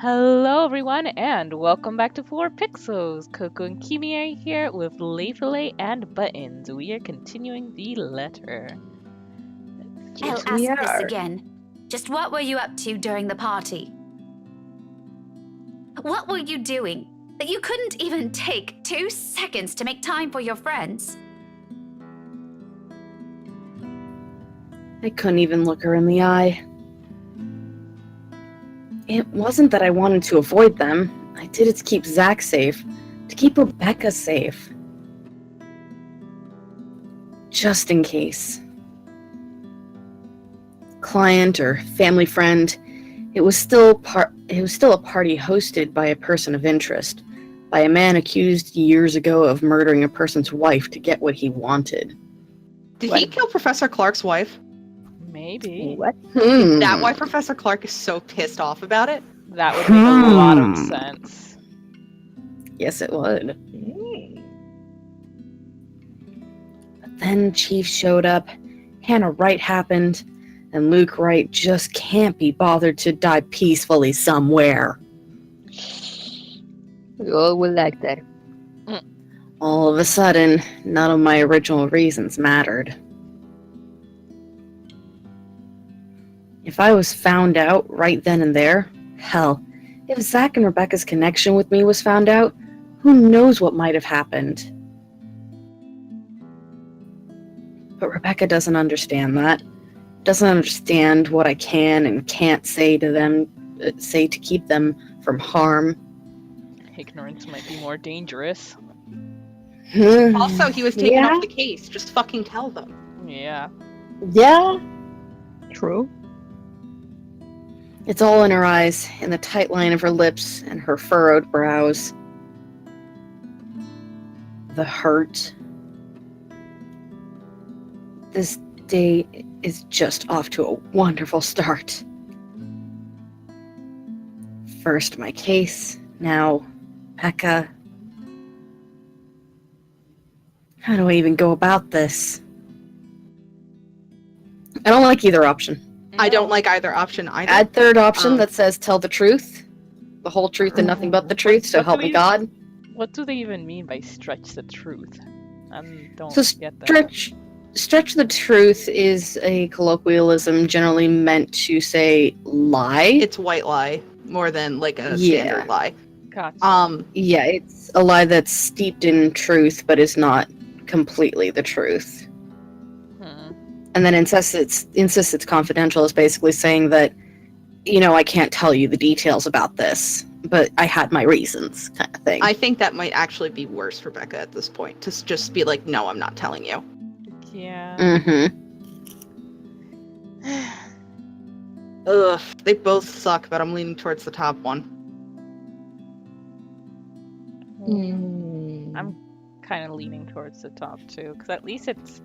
Hello, everyone, and welcome back to 4pixels. Coco and Kimi are here with Layfilet and Buttons. We are continuing the letter. I'll Yes, we ask this are. again. Just what were you up to during the party? What were you doing that you couldn't even take 2 seconds to make time for your friends? I couldn't even look her in the eye. It wasn't that I wanted to avoid them. I did it to keep Zach safe, to keep Rebecca safe. Just in case. Client or family friend, it was still a party hosted by a person of interest, by a man accused years ago of murdering a person's wife to get what he wanted. Did he kill Professor Clark's wife? Maybe. What? Is that why Professor Clark is so pissed off about it? That would make a lot of sense. Yes, it would. But then Chief showed up, Hannah Wright happened, and Luke Wright just can't be bothered to die peacefully somewhere. We all will like that. All of a sudden, none of my original reasons mattered. If I was found out right then and there, hell, if Zach and Rebecca's connection with me was found out, who knows what might have happened. But Rebecca doesn't understand that. Doesn't understand what I can and can't say to them, say to keep them from harm. Ignorance might be more dangerous. Also, he was taken off the case. Just fucking tell them. Yeah. Yeah. True. It's all in her eyes, in the tight line of her lips and her furrowed brows. The hurt. This day is just off to a wonderful start. First my case, now Becca. How do I even go about this? I don't like either option. I don't like either option either. Add third option that says tell the truth. The whole truth and nothing but the truth, so What help do me we- God. What do they even mean by stretch the truth? I don't So get that. stretch the truth is a colloquialism generally meant to say lie. It's white lie more than like a Yeah. standard lie. Gotcha. Yeah, it's a lie that's steeped in truth but is not completely the truth. And then insists it's confidential is basically saying that, I can't tell you the details about this, but I had my reasons, kind of thing. I think that might actually be worse for Becca at this point. To just be like, no, I'm not telling you. Yeah. Mm-hmm. Ugh, they both suck, but I'm leaning towards the top one. I'm kind of leaning towards the top too, because at least it's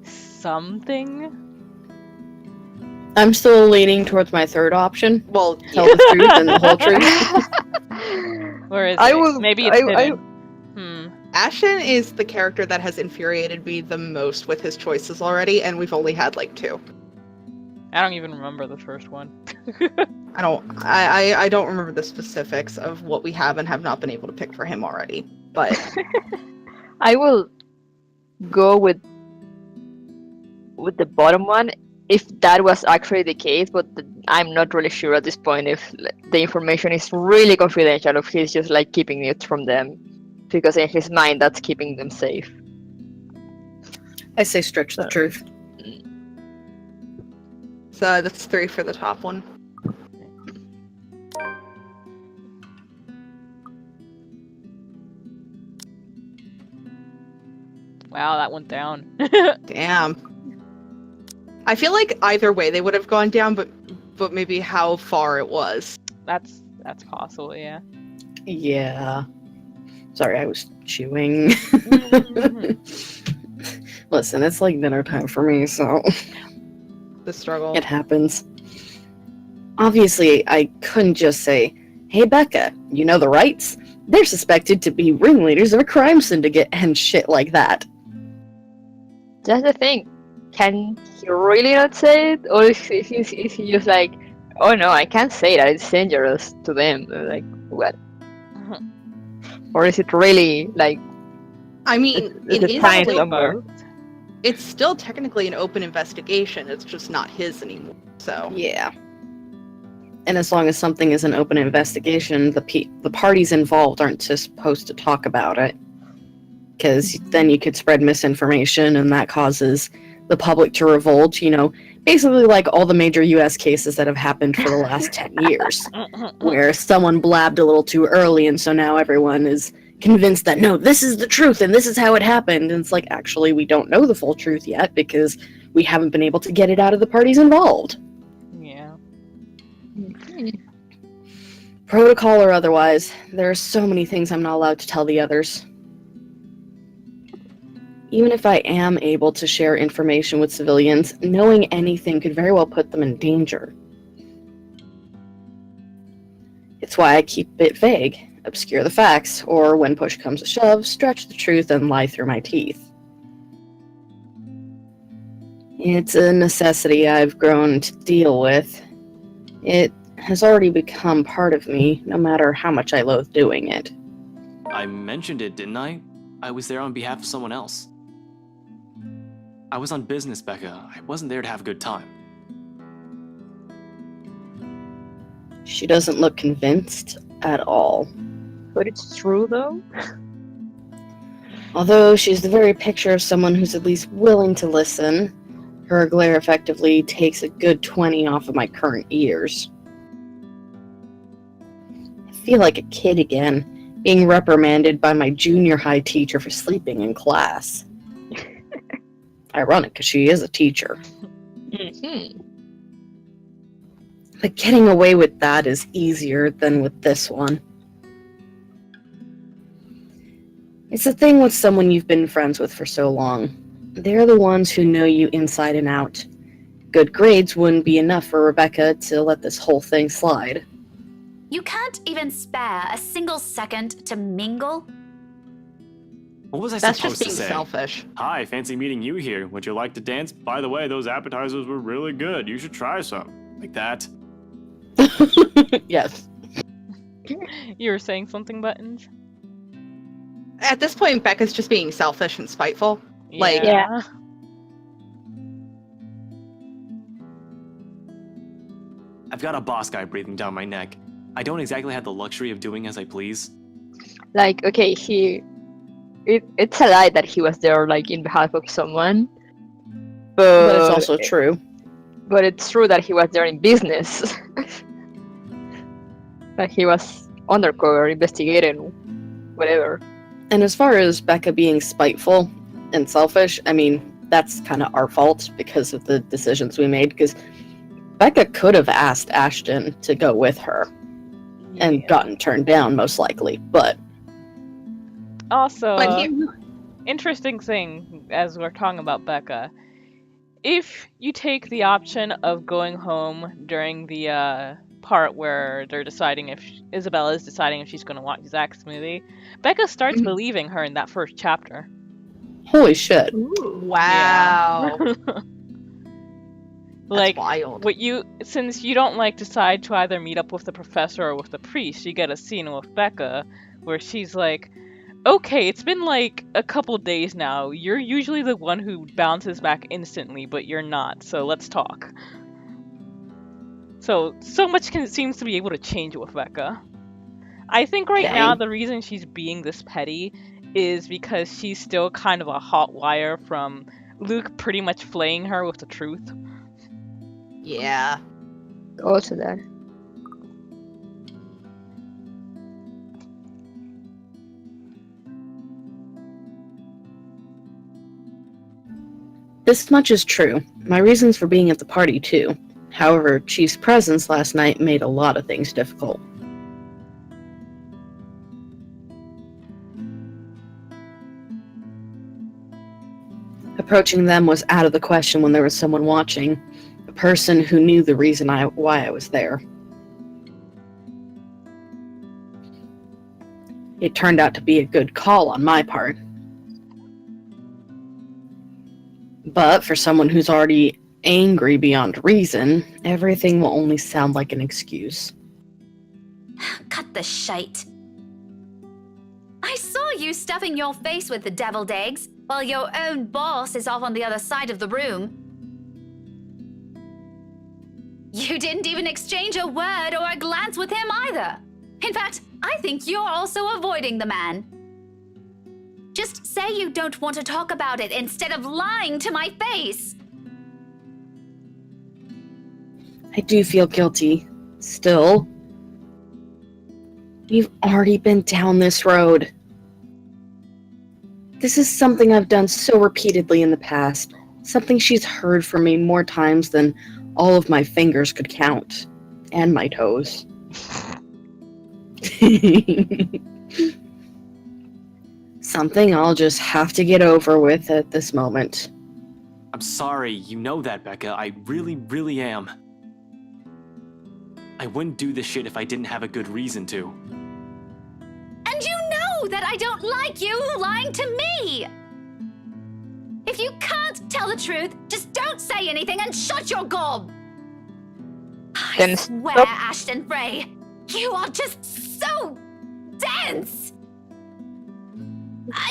something. I'm still leaning towards my third option. Well, Tell the truth and the whole truth. Where is I it? will- Maybe it's hidden. Ashton is the character that has infuriated me the most with his choices already, and we've only had like 2. I don't even remember the first one. I don't remember the specifics of what we have and have not been able to pick for him already. But I will go with the bottom one if that was actually the case, but I'm not really sure at this point if the information is really confidential, if he's just like keeping it from them, because in his mind that's keeping them safe. I say stretch the truth. so that's 3 for the top one. Wow, that went down. Damn. I feel like either way they would have gone down, but maybe how far it was. That's possible, yeah. Yeah. Sorry, I was chewing. Listen, it's like dinner time for me, so The struggle. it happens. Obviously, I couldn't just say, hey, Becca, you know the rights? They're suspected to be ringleaders of a crime syndicate and shit like that. That's the thing. Can he really not say it, or is he just like, Oh no, I can't say that. It's dangerous to them. Like, what? Or is it really like I mean, it's it a is science still, somewhere? it's still technically an open investigation. It's just not his anymore. So Yeah. And as long as something is an open investigation, the parties involved aren't supposed to talk about it. Because then you could spread misinformation, and that causes the public to revolt, basically like all the major US cases that have happened for the last 10 years, where someone blabbed a little too early, and so now everyone is convinced that, no, this is the truth, and this is how it happened. And it's like, actually, we don't know the full truth yet, because we haven't been able to get it out of the parties involved. Yeah. Protocol or otherwise, there are so many things I'm not allowed to tell the others. Even if I am able to share information with civilians, knowing anything could very well put them in danger. It's why I keep it vague, obscure the facts, or when push comes to shove, stretch the truth and lie through my teeth. It's a necessity I've grown to deal with. It has already become part of me, no matter how much I loathe doing it. I mentioned it, didn't I? I was there on behalf of someone else. I was on business, Becca. I wasn't there to have a good time. She doesn't look convinced at all. But it's true though. Although she's the very picture of someone who's at least willing to listen, her glare effectively takes a good 20 off of my current years. I feel like a kid again, being reprimanded by my junior high teacher for sleeping in class. Ironic, because she is a teacher. Mm-hmm. But getting away with that is easier than with this one. It's the thing with someone you've been friends with for so long. They're the ones who know you inside and out. Good grades wouldn't be enough for Rebecca to let this whole thing slide. You can't even spare a single second to mingle? What was I that's supposed just to being say? selfish. Hi, fancy meeting you here. Would you like to dance? By the way, those appetizers were really good. You should try some. Like that. Yes. You were saying something, Buttons? At this point, Becca's just being selfish and spiteful. Like- Yeah. I've got a boss guy breathing down my neck. I don't exactly have the luxury of doing as I please. Like, okay, it's a lie that he was there like in behalf of someone. But it's also true. But it's true that he was there in business. That he was undercover investigating whatever. And as far as Becca being spiteful and selfish, I mean, that's kind of our fault because of the decisions we made, because Becca could have asked Ashton to go with her and gotten turned down, most likely, but... Also, But he, interesting thing as we're talking about Becca. If you take the option of going home during the part where they're deciding if Isabella is deciding if she's going to watch Zach's movie, Becca starts Mhm. believing her in that first chapter. Holy shit. wow. Like, That's wild. since you don't decide to either meet up with the professor or with the priest, you get a scene with Becca where she's like, okay, it's been a couple days now. You're usually the one who bounces back instantly, but you're not, so let's talk. So much seems to be able to change with Becca. I think right now Dang. the reason she's being this petty is because she's still kind of a hot wire from Luke pretty much flaying her with the truth. Yeah. Also that. This much is true. My reasons for being at the party, too. However, Chief's presence last night made a lot of things difficult. Approaching them was out of the question when there was someone watching, a person who knew the reason why I was there. It turned out to be a good call on my part. But for someone who's already angry beyond reason, everything will only sound like an excuse. Cut the shite. I saw you stuffing your face with the deviled eggs while your own boss is off on the other side of the room. You didn't even exchange a word or a glance with him either. In fact, I think you're also avoiding the man. Just say you don't want to talk about it instead of lying to my face. I do feel guilty. Still. We've already been down this road. This is something I've done so repeatedly in the past. Something she's heard from me more times than all of my fingers could count. And my toes. Something I'll just have to get over with at this moment. I'm sorry, you know that, Becca. I really, really am. I wouldn't do this shit if I didn't have a good reason to. And you know that I don't like you lying to me! If you can't tell the truth, just don't say anything and shut your gob! I Then swear, stop. Ashton Frey, you are just so dense!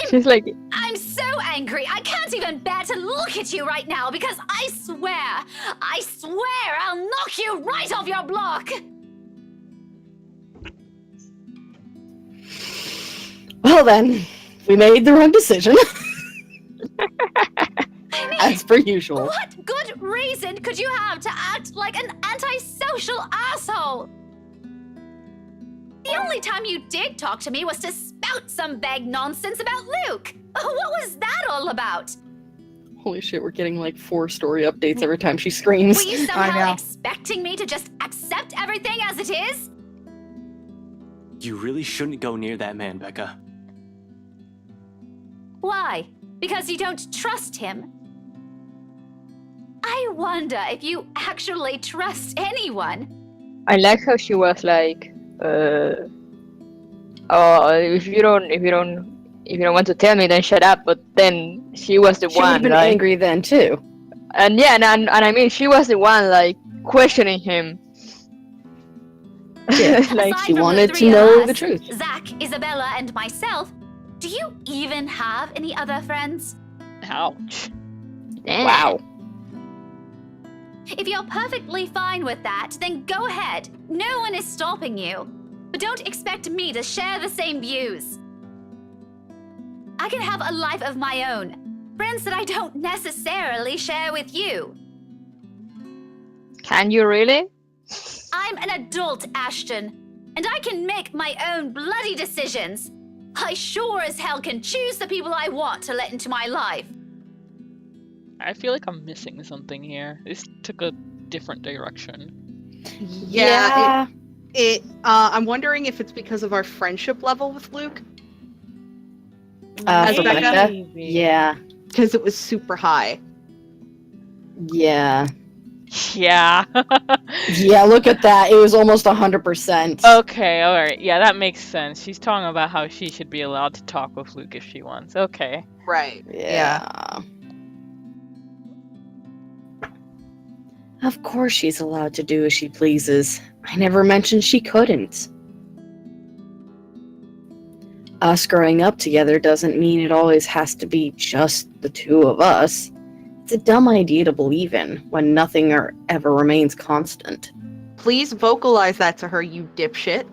She's like, I'm so angry, I can't even bear to look at you right now because I swear I'll knock you right off your block! Well then, we made the wrong decision. I mean, As per usual. what good reason could you have to act like an antisocial asshole? The only time you did talk to me was to spout some vague nonsense about Luke. What was that all about? Holy shit, we're getting like 4 story updates every time she screams. Were you I somehow know. expecting me to just accept everything as it is? You really shouldn't go near that man, Becca. Why? Because you don't trust him? I wonder if you actually trust anyone. I like how she was like, oh, if you don't want to tell me, then shut up. But then she was the She would one, have been like, angry then too. and yeah, and I mean, she was the one like questioning him. Yeah, like, Aside she from the wanted to three of know us, the truth. Zach, Isabella, and myself, do you even have any other friends? Ouch. damn. Wow. If you're perfectly fine with that, then go ahead. No one is stopping you. But don't expect me to share the same views. I can have a life of my own. Friends that I don't necessarily share with you. Can you really? I'm an adult, Ashton, and I can make my own bloody decisions. I sure as hell can choose the people I want to let into my life. I feel like I'm missing something here. This took a different direction. Yeah. I'm wondering if it's because of our friendship level with Luke, For Becca? Becca? Yeah. because it was super high. Yeah. Yeah. Yeah, look at that. It was almost 100%. Okay, alright. Yeah, that makes sense. She's talking about how she should be allowed to talk with Luke if she wants. Okay. Right. Yeah. Of course she's allowed to do as she pleases. I never mentioned she couldn't. Us growing up together doesn't mean it always has to be just the two of us. It's a dumb idea to believe in when nothing ever remains constant. Please vocalize that to her, you dipshit.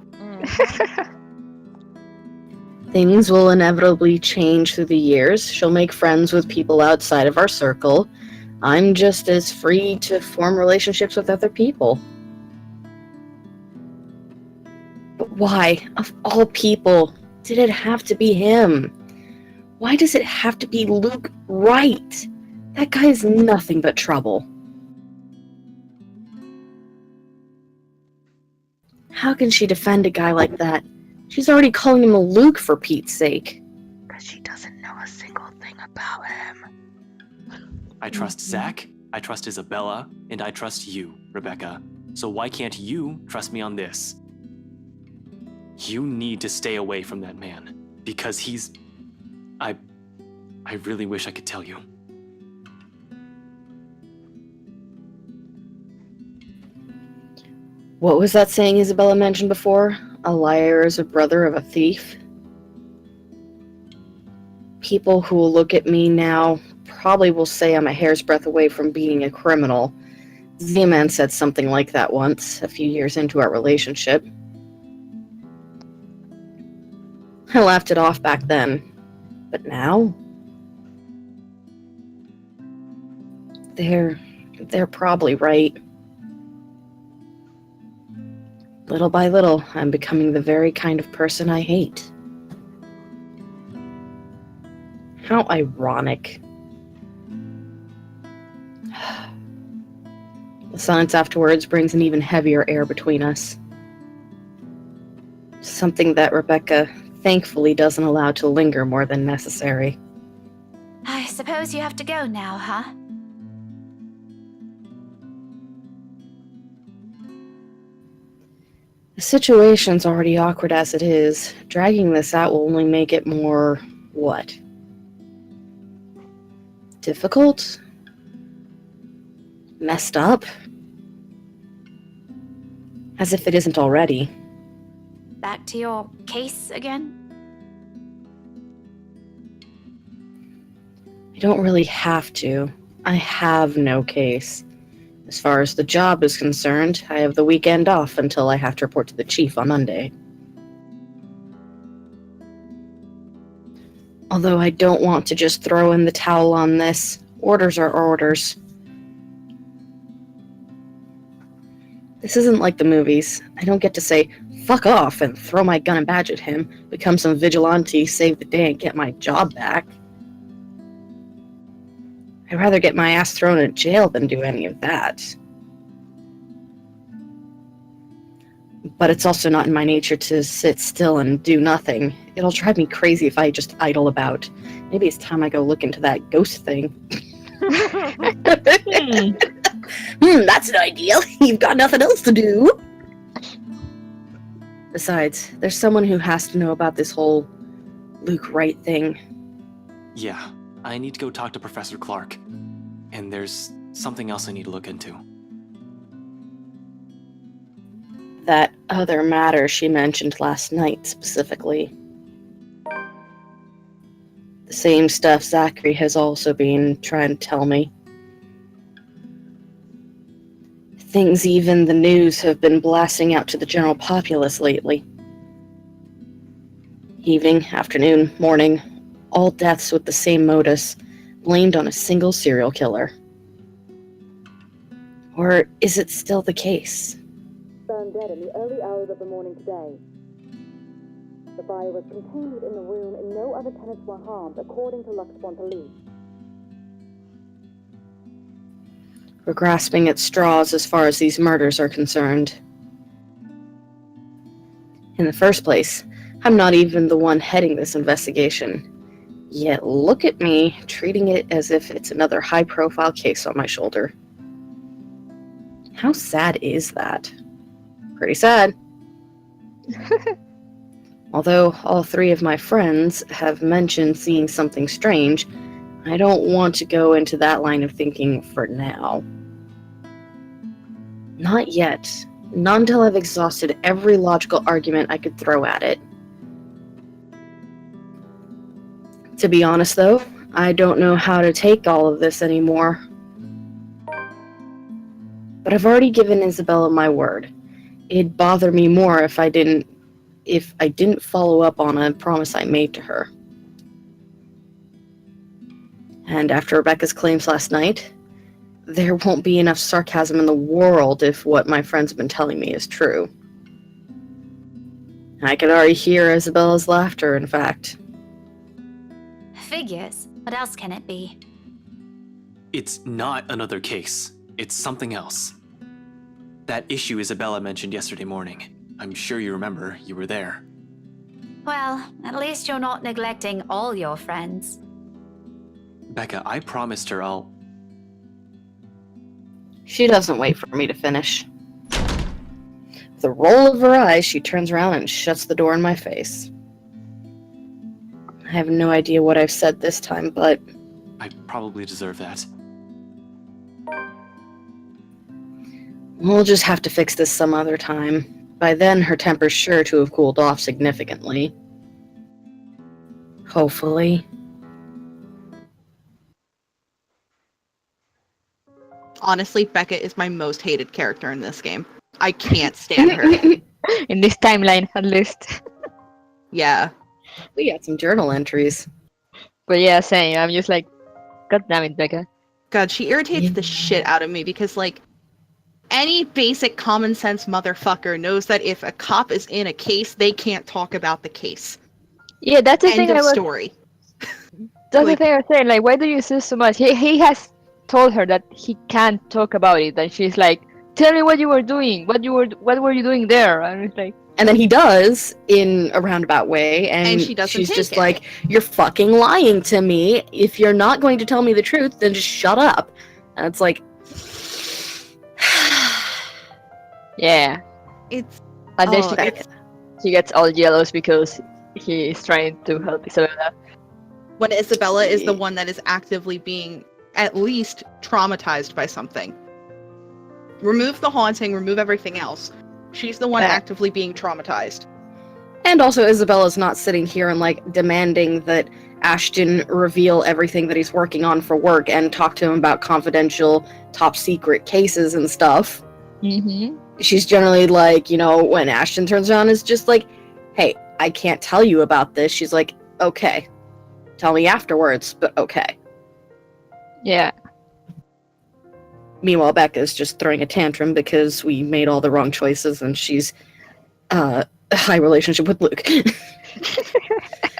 Things will inevitably change through the years. She'll make friends with people outside of our circle. I'm just as free to form relationships with other people. But why, of all people, did it have to be him? Why does it have to be Luke Wright? That guy is nothing but trouble. How can she defend a guy like that? She's already calling him a Luke for Pete's sake. Because she doesn't know a single thing about him. I trust Zach, I trust Isabella, and I trust you, Rebecca. So why can't you trust me on this? You need to stay away from that man, because he's... I really wish I could tell you. What was that saying Isabella mentioned before? A liar is a brother of a thief? People who will look at me now probably will say I'm a hair's breadth away from being a criminal. Z-Man said something like that once, a few years into our relationship. I laughed it off back then. But now? They're probably right. Little by little, I'm becoming the very kind of person I hate. How ironic. The silence afterwards brings an even heavier air between us. Something that Rebecca thankfully doesn't allow to linger more than necessary. I suppose you have to go now, huh? The situation's already awkward as it is. Dragging this out will only make it more... what? Difficult? Messed up? As if it isn't already. Back to your case again? I don't really have to. I have no case. As far as the job is concerned, I have the weekend off until I have to report to the chief on Monday. Although I don't want to just throw in the towel on this. Orders are orders. This isn't like the movies. I don't get to say, fuck off, and throw my gun and badge at him, become some vigilante, save the day, and get my job back. I'd rather get my ass thrown in jail than do any of that. But it's also not in my nature to sit still and do nothing. It'll drive me crazy if I just idle about. Maybe it's time I go look into that ghost thing. That's an idea. You've got nothing else to do. Besides, there's someone who has to know about this whole Luke Wright thing. Yeah, I need to go talk to Professor Clark. And there's something else I need to look into. That other matter she mentioned last night, specifically. The same stuff Zachary has also been trying to tell me. Things even the news have been blasting out to the general populace lately. Evening, afternoon, morning, all deaths with the same modus, blamed on a single serial killer. Or is it still the case? Found dead in the early hours of the morning today. The fire was contained within the room and no other tenants were harmed, according to Luxborn police. We're grasping at straws as far as these murders are concerned. In the first place, I'm not even the one heading this investigation. Yet look at me, treating it as if it's another high-profile case on my shoulder. How sad is that? Pretty sad. Although all three of my friends have mentioned seeing something strange, I don't want to go into that line of thinking for now. Not yet. Not until I've exhausted every logical argument I could throw at it. To be honest, though, I don't know how to take all of this anymore. But I've already given Isabella my word. It'd bother me more if I didn't follow up on a promise I made to her. And after Rebecca's claims last night, there won't be enough sarcasm in the world if what my friends have been telling me is true. I can already hear Isabella's laughter, in fact. Figures. What else can it be? It's not another case. It's something else. That issue Isabella mentioned yesterday morning. I'm sure you remember. You were there. Well, at least you're not neglecting all your friends. Becca, I promised her I'll... She doesn't wait for me to finish. With a roll of her eyes, she turns around and shuts the door in my face. I have no idea what I've said this time, but... I probably deserve that. We'll just have to fix this some other time. By then, her temper's sure to have cooled off significantly. Hopefully. Honestly, Becca is my most hated character in this game. I can't stand her. In this timeline, at least. Yeah. We got some journal entries. But yeah, same. I'm just like, God damn it, Becca. God, she irritates the shit out of me because, like, any basic common sense motherfucker knows that if a cop is in a case, they can't talk about the case. Yeah, that's the End thing of I was. story. That's like- the thing I was saying. Like, why do you insist so much? He has told her that he can't talk about it, and she's like, "Tell me what you were doing. What were you doing there?" And it's like, And then he does in a roundabout way, and she doesn't she's take just it. like, "You're fucking lying to me. If you're not going to tell me the truth, then just shut up." And it's like, yeah. It's And then Oh, it's- she gets all jealous because he is trying to help Isabella. when Isabella is the one that is actively being at least traumatized by something. Remove the haunting, remove everything else. She's the one Yeah. actively being traumatized. and also Isabella's not sitting here and like demanding that Ashton reveal everything that he's working on for work and talk to him about confidential, top secret cases and stuff. Mm-hmm. She's generally like, when Ashton turns around, is just like, "Hey, I can't tell you about this." She's like, "Okay. Tell me afterwards, but okay." Yeah. Meanwhile, Becca's just throwing a tantrum because we made all the wrong choices and she's a high relationship with Luke.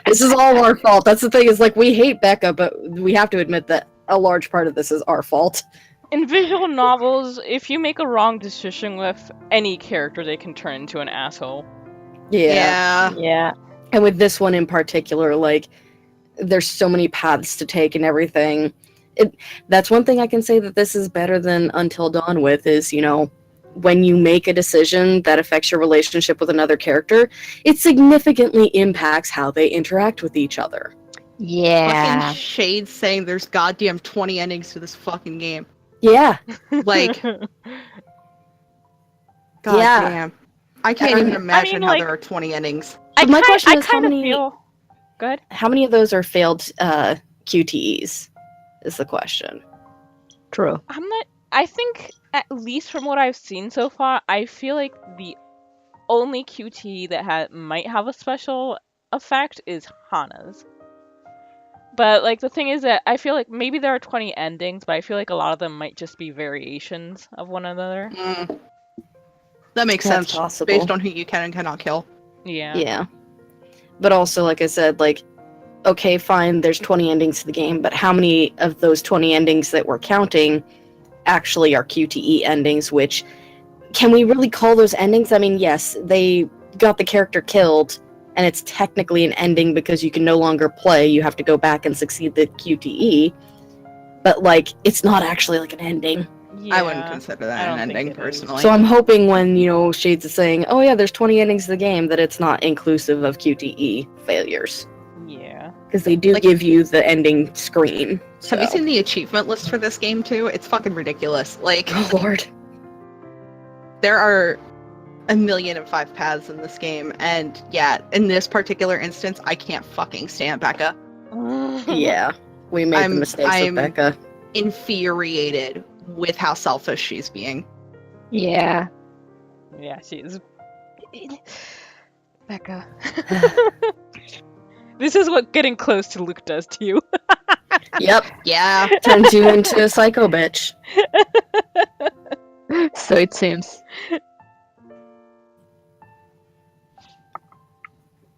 This is all our fault. That's the thing, is like, we hate Becca, but we have to admit that a large part of this is our fault. In visual novels, if you make a wrong decision with any character, they can turn into an asshole. Yeah. Yeah. And with this one in particular, like, there's so many paths to take and everything. That's one thing I can say that this is better than Until Dawn with is, when you make a decision that affects your relationship with another character, it significantly impacts how they interact with each other. Yeah. Fucking Shade saying there's goddamn 20 endings to this fucking game. Yeah. Like, God Yeah. damn. I can't even imagine how like- there are 20 endings. So my question is, kind of feel good. how many of those are failed QTEs? Is the question. True. I think, at least from what I've seen so far, I feel like the only QT that might have a special effect is Hana's. But, like, the thing is that I feel like maybe there are 20 endings, but I feel like a lot of them might just be variations of one another. That makes That's sense. possible. Based on who you can and cannot kill. Yeah. Yeah. But also, like I said, like, okay, fine, there's 20 endings to the game, but how many of those 20 endings that we're counting actually are QTE endings, which, can we really call those endings? I mean, yes, they got the character killed, and it's technically an ending because you can no longer play, you have to go back and succeed the QTE, but, like, it's not actually, like, an ending. I wouldn't Yeah. consider I that don't an think ending, it is. personally. So I'm hoping when, Shades is saying, "Oh yeah, there's 20 endings to the game," that it's not inclusive of QTE failures. Yeah. Because they do Like- give you the ending screen. Have you so- seen the achievement list for this game, too? It's fucking ridiculous. Like, Oh lord. there are 1,000,005 paths in this game, and yeah, in this particular instance, I can't fucking stand Becca. Yeah. We made I'm- the mistakes I'm- with Becca. Infuriated with how selfish she's being. Yeah. Yeah, she is. Becca. This is what getting close to Luke does to you. Yep. Yeah. Turns you into a psycho bitch. So it seems.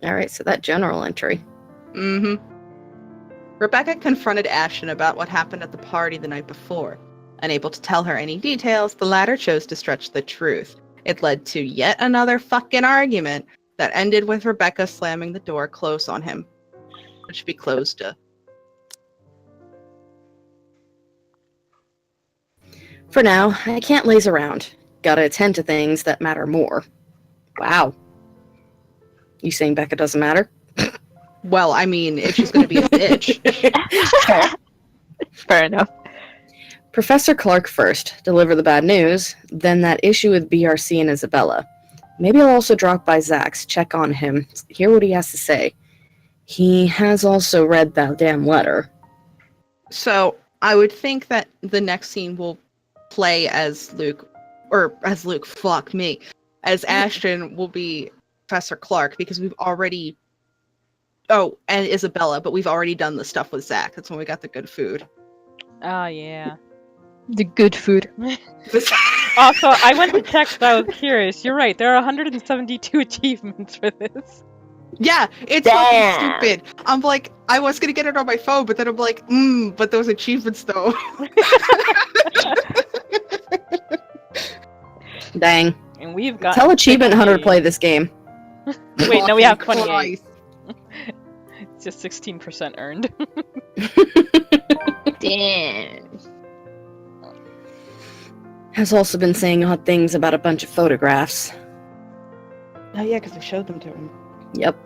Alright, so that general entry. Mm-hmm. Rebecca confronted Ashton about what happened at the party the night before. Unable to tell her any details, the latter chose to stretch the truth. It led to yet another fucking argument that ended with Rebecca slamming the door close on him. It should be closed to. For now, I can't laze around. Gotta attend to things that matter more. Wow. You saying Becca doesn't matter? Well, I mean, if she's gonna be a bitch. Fair. Fair enough. Professor Clark first, deliver the bad news, then that issue with BRC and Isabella. Maybe I'll also drop by Zach's, check on him, hear what he has to say. He has also read that damn letter. So I would think that the next scene will play as Luke, as Ashton will be Professor Clark, because we've already, and Isabella, but we've already done the stuff with Zach. That's when we got the good food. Oh, yeah. The good food. Also, I went to check, but I was curious. You're right, there are 172 achievements for this. Yeah, it's Damn. fucking stupid. I'm like, I was gonna get it on my phone, but then I'm like, but those achievements though. Dang. And we've got. Tell Achievement Hunter to play this game. Wait, no, we have Fucking 28. Christ. It's just 16% earned. Damn. Has also been saying odd things about a bunch of photographs. Oh yeah, because I showed them to him. Yep.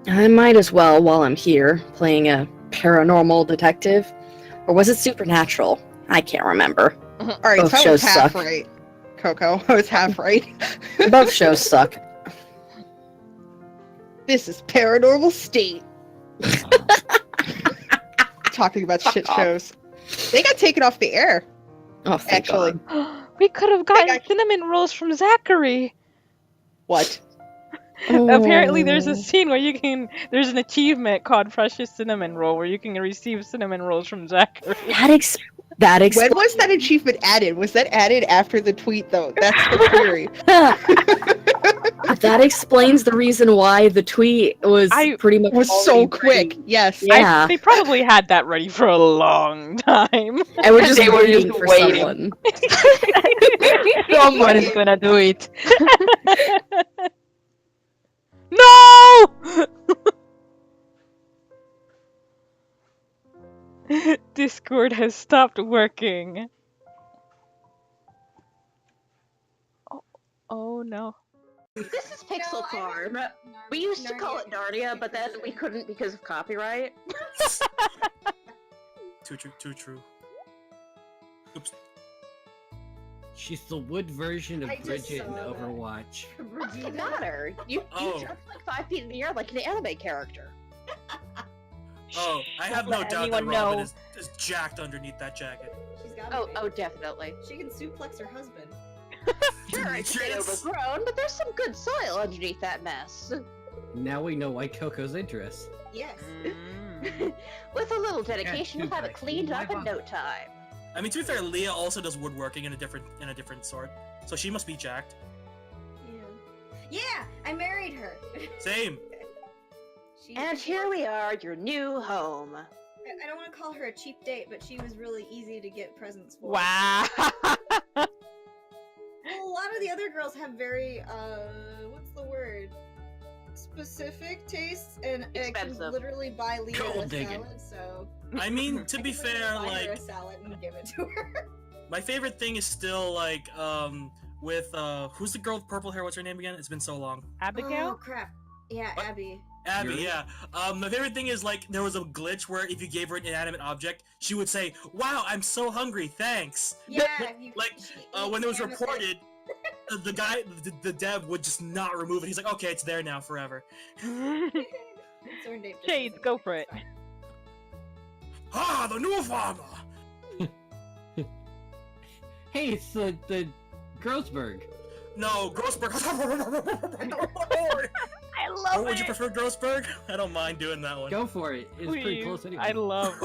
I might as well, while I'm here, playing a paranormal detective. Or was it supernatural? I can't remember. Alright, Both so I shows was half suck. right. Coco, I was half right. Both shows suck. This is Paranormal State. Talking about shit shows. They got taken off the air, Oh, thank actually. God. We could have gotten cinnamon rolls from Zachary. What? Apparently, there's a Oh. scene where there's an achievement called Precious Cinnamon Roll where you can receive cinnamon rolls from Zachary. That When explains. was that achievement added? Was that added after the tweet, though? That's the theory. That explains the reason why the tweet was pretty much Was so already quick. ready. Yes. Yeah, They probably had that ready for a long time. and we're just They were waiting just for waiting. someone. Someone is gonna do it. No! Discord has stopped working. Oh no. This is Pixel Farm. We used to call it Narnia, but then we couldn't because of copyright. Too true, too true. Oops. She's the wood version of I just Bridget saw in that. Overwatch. Doesn't matter. You Oh. jump like 5 feet in the air like an anime character. Oh, I have no let doubt that anyone Robin know. is jacked underneath that jacket. She's got Oh, definitely. She can suplex her husband. Sure, it's a bit Yes. overgrown, but there's some good soil underneath that mess. Now we know why Coco's interests. Yes. With a little dedication, you'll have it suplex. cleaned up in Why no time. I mean, to be fair, Leah also does woodworking in a different sort, so she must be jacked. Yeah. Yeah, I married her. Same. And here we are, your new home. I don't want to call her a cheap date, but she was really easy to get presents for. Wow. Well, a lot of the other girls have very, what's the word? Specific tastes, and I can Expensive. literally buy Leah a Gold digging. salad, so... I mean, to I be can literally fair, buy her a like, salad and give it to her. my favorite thing is still, like, with, who's the girl with purple hair? What's her name again? It's been so long. Oh, Abigail? crap. Yeah, What? Abby. Abby, Yuri? yeah. My favorite thing is, like, there was a glitch where if you gave her an inanimate object, she would say, "Wow, I'm so hungry, thanks." Yeah, Like, she when it was ate the reported, the guy, the dev would just not remove it. He's like, "Okay, it's there now forever." Shades, go for it. Ah, the new farmer! Hey, it's the Grossberg. No, Grossberg. I love Or would you prefer Grossberg? I don't mind doing that one. Go for it. It's pretty Please. close anyway. I love